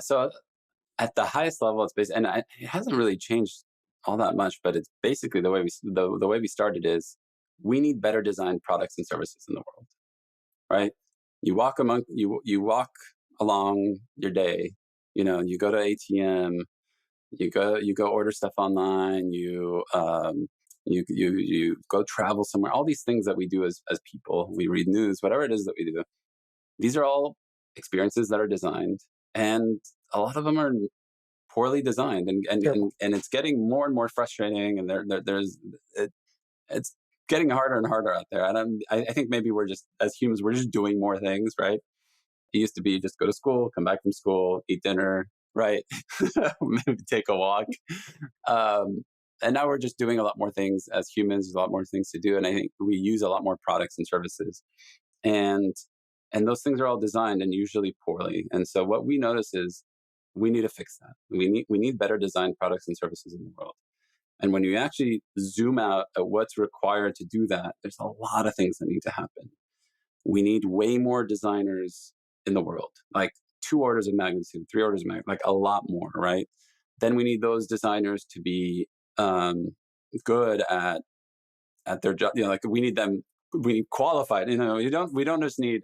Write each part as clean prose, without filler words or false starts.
So at the highest level, it's based, and it hasn't really changed all that much, but it's basically the way the way we started is we need better designed products and services in the world, right? You walk along your day, you go to ATM, you go order stuff online, you go travel somewhere. All these things that we do as people, we read news, whatever it is that we do. These are all experiences that are designed, and a lot of them are poorly designed, Sure. and it's getting more and more frustrating, and it's getting harder and harder out there. And I think maybe we're just, as humans, we're just doing more things, right? It used to be just go to school, come back from school, eat dinner, right? Maybe take a walk. And now we're just doing a lot more things as humans. There's a lot more things to do, and I think we use a lot more products and services, and those things are all designed and usually poorly. And so what we notice is we need to fix that. We need better designed products and services in the world. And when you actually zoom out at what's required to do that, there's a lot of things that need to happen. We need way more designers in the world, like 2 orders of magnitude, 3 orders of magnitude, like a lot more, right? Then we need those designers to be good at their job. Like we need them, we need qualified. We don't just need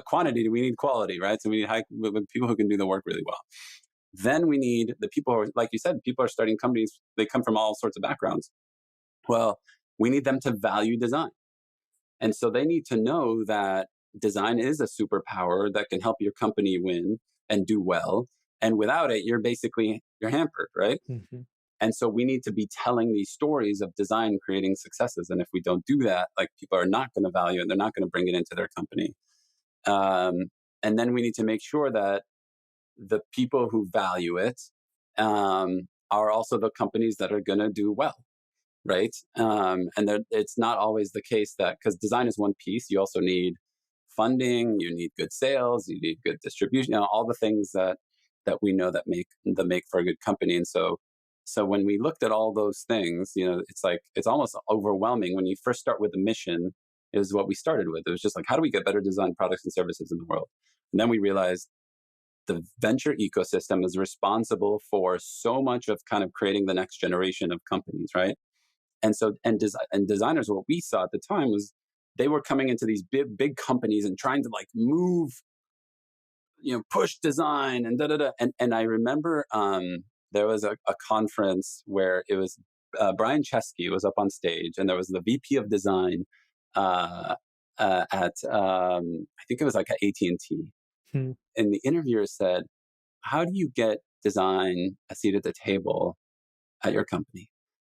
quantity, we need quality, right? So we need people who can do the work really well. Then we need the people who are, like you said, people are starting companies. They come from all sorts of backgrounds. Well, we need them to value design. And so they need to know that design is a superpower that can help your company win and do well. And without it, you're hampered, right? Mm-hmm. And so we need to be telling these stories of design creating successes. And if we don't do that, like, people are not going to value it. They're not going to bring it into their company. And then we need to make sure that the people who value it are also the companies that are going to do well, right? And it's not always the case that, because design is one piece, you also need funding, you need good sales, you need good distribution, all the things that we know that make for a good company. And so when we looked at all those things, it's almost overwhelming. When you first start with a mission, is what we started with. It was just like, how do we get better designed products and services in the world? And then we realized the venture ecosystem is responsible for so much of kind of creating the next generation of companies, right? And so, and designers, what we saw at the time was they were coming into these big companies and trying to like move, push design and And I remember there was a conference where it was Brian Chesky was up on stage, and there was the VP of design at I think it was like at AT&T. Hmm. And the interviewer said, how do you get design a seat at the table at your company?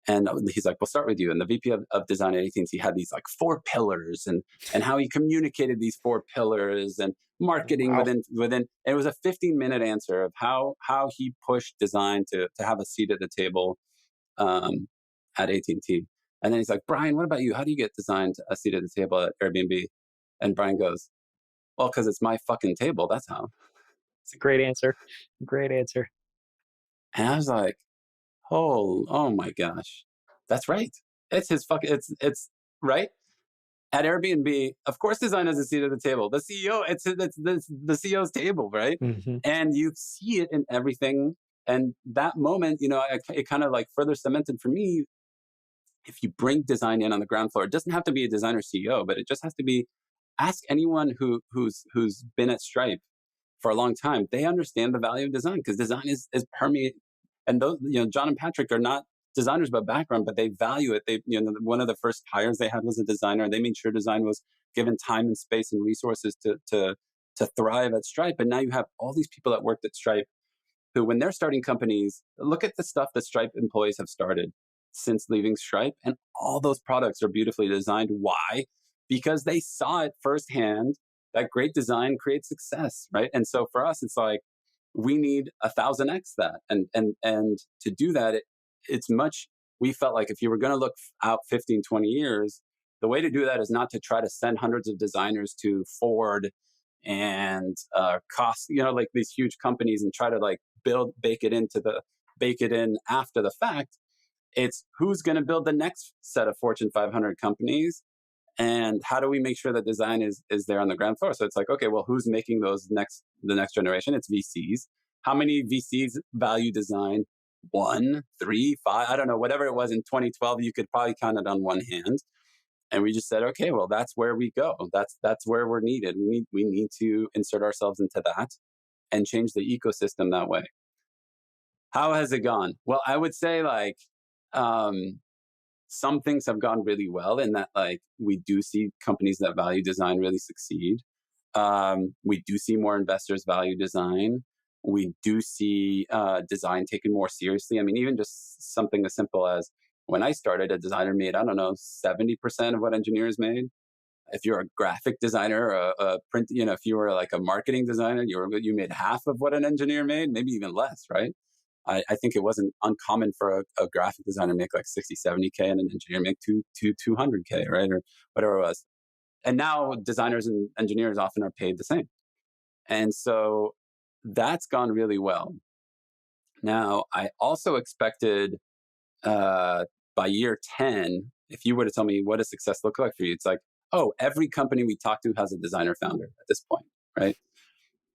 And he's like, we'll start with you. And the VP of design at AT&T had these like 4 pillars, and how he communicated these 4 pillars, and marketing Wow. within. And it was a 15-minute answer of how he pushed design to have a seat at the table at AT&T. And then he's like, Brian, what about you? How do you get design a seat at the table at Airbnb? And Brian goes, well, because it's my fucking table. That's how. It's a great answer. Great answer. And I was like, oh my gosh, that's right. It's his fucking, it's right. At Airbnb, of course, design has a seat at the table. The CEO, it's the CEO's table, right? Mm-hmm. And you see it in everything. And that moment, it kind of like further cemented for me. If you bring design in on the ground floor, it doesn't have to be a designer CEO, but it just has to be. Ask anyone who's been at Stripe for a long time. They understand the value of design, because design is permeate. And those, John and Patrick are not designers by background, but they value it. They, one of the first hires they had was a designer. They made sure design was given time and space and resources to thrive at Stripe. And now you have all these people that worked at Stripe who, when they're starting companies, look at the stuff that Stripe employees have started since leaving Stripe, and all those products are beautifully designed. Why? Because they saw it firsthand that great design creates success, right? And so for us, it's like, we need 1,000x that. And to do that, it's much, we felt like if you were going to look out 15, 20 years, the way to do that is not to try to send hundreds of designers to Ford and cost, like these huge companies, and try to like bake it in after the fact. It's who's going to build the next set of Fortune 500 companies, and how do we make sure that design is there on the ground floor? So it's like, okay, well, who's making the next generation? It's VCs. how many VCs value design? 1, 3, 5, I don't know, whatever it was in 2012, you could probably count it on one hand. And we just said, okay, well, that's where we go. That's where we're needed. We need to insert ourselves into that and change the ecosystem that way. How has it gone? Well, I would say like some things have gone really well in that like we do see companies that value design really succeed. We do see more investors value design. We do see design taken more seriously. I mean, even just something as simple as when I started, a designer made, I don't know, 70% of what engineers made. If you're a graphic designer, a print, if you were like a marketing designer, you made half of what an engineer made, maybe even less, right? I think it wasn't uncommon for a graphic designer to make like 60, 70K and an engineer make 200K, right? Or whatever it was. And now designers and engineers often are paid the same. And so that's gone really well. Now, I also expected by year 10, if you were to tell me what does success look like for you, it's like, oh, every company we talk to has a designer founder at this point, right?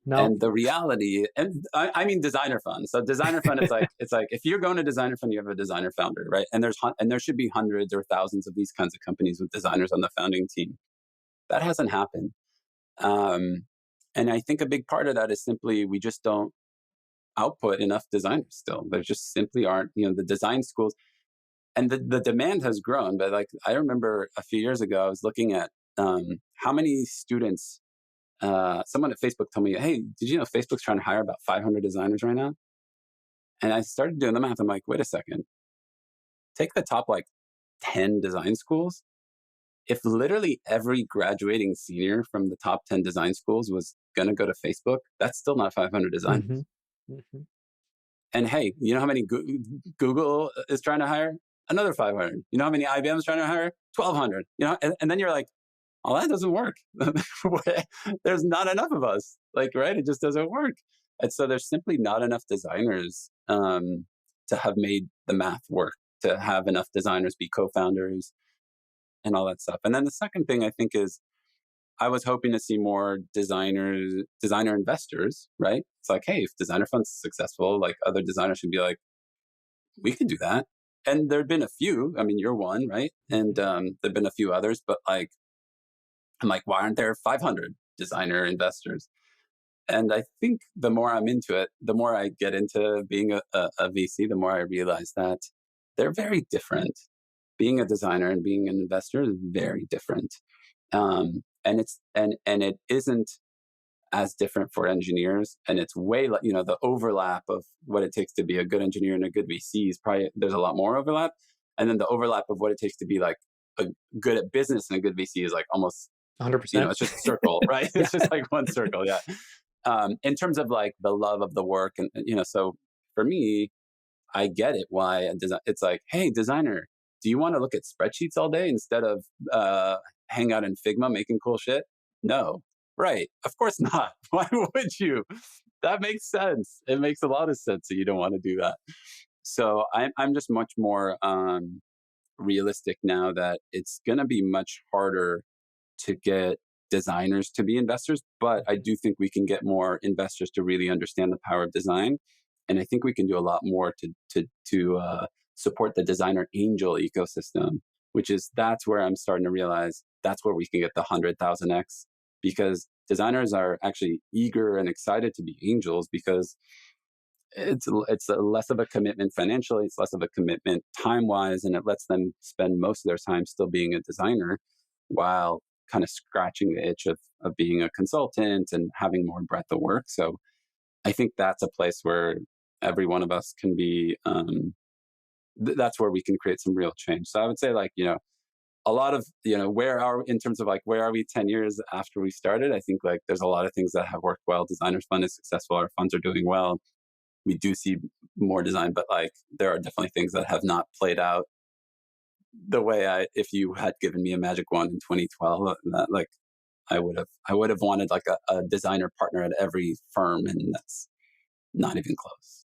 No. And the reality, and I mean designer fund. So designer fund, it's like if you're going to designer fund, you have a designer founder, right? And there should be hundreds or thousands of these kinds of companies with designers on the founding team. That hasn't happened. And I think a big part of that is simply we just don't output enough designers still. There just simply aren't, the design schools. And the demand has grown. But like I remember a few years ago, I was looking at how many students, someone at Facebook told me, hey, did you know Facebook's trying to hire about 500 designers right now? And I started doing the math. I'm like, wait a second. Take the top like 10 design schools. If literally every graduating senior from the top 10 design schools was going to go to Facebook, that's still not 500 designers. Mm-hmm. Mm-hmm. And hey, you know how many Google is trying to hire? Another 500. You know how many IBM is trying to hire? 1,200. And then you're like, oh, that doesn't work. There's not enough of us. Like, right? It just doesn't work. And so there's simply not enough designers to have made the math work, to have enough designers be co-founders and all that stuff. And then the second thing I think is I was hoping to see more designer investors, right? It's like, hey, if Designer Fund's successful, like other designers should be like, we could do that. And there'd been a few. I mean, you're one, right? And there've been a few others, but like, I'm like, why aren't there 500 designer investors? And I think the more I'm into it, the more I get into being a VC, the more I realize that they're very different. Being a designer and being an investor is very different. And it isn't as different for engineers. And it's way like, the overlap of what it takes to be a good engineer and a good VC is probably, there's a lot more overlap. And then the overlap of what it takes to be like a good at business and a good VC is like almost 100%. It's just a circle, right? Yeah. It's just like one circle. Yeah. In terms of like the love of the work and, so for me, I get it why it's like, hey, designer, do you want to look at spreadsheets all day instead of hang out in Figma making cool shit? No. Right. Of course not. Why would you? That makes sense. It makes a lot of sense that you don't want to do that. So I'm just much more realistic now that it's going to be much harder to get designers to be investors, but I do think we can get more investors to really understand the power of design. And I think we can do a lot more to support the designer angel ecosystem, that's where I'm starting to realize that's where we can get the 100,000x, because designers are actually eager and excited to be angels because it's less of a commitment financially, it's less of a commitment time-wise, and it lets them spend most of their time still being a designer while kind of scratching the itch of being a consultant and having more breadth of work. So I think that's a place where every one of us can be, that's where we can create some real change. So I would say like, a lot of, in terms of like, where are we 10 years after we started? I think like there's a lot of things that have worked well. Designers Fund is successful. Our funds are doing well. We do see more design, but like there are definitely things that have not played out the way if you had given me a magic wand in 2012, that like I would have wanted like a designer partner at every firm, and that's not even close.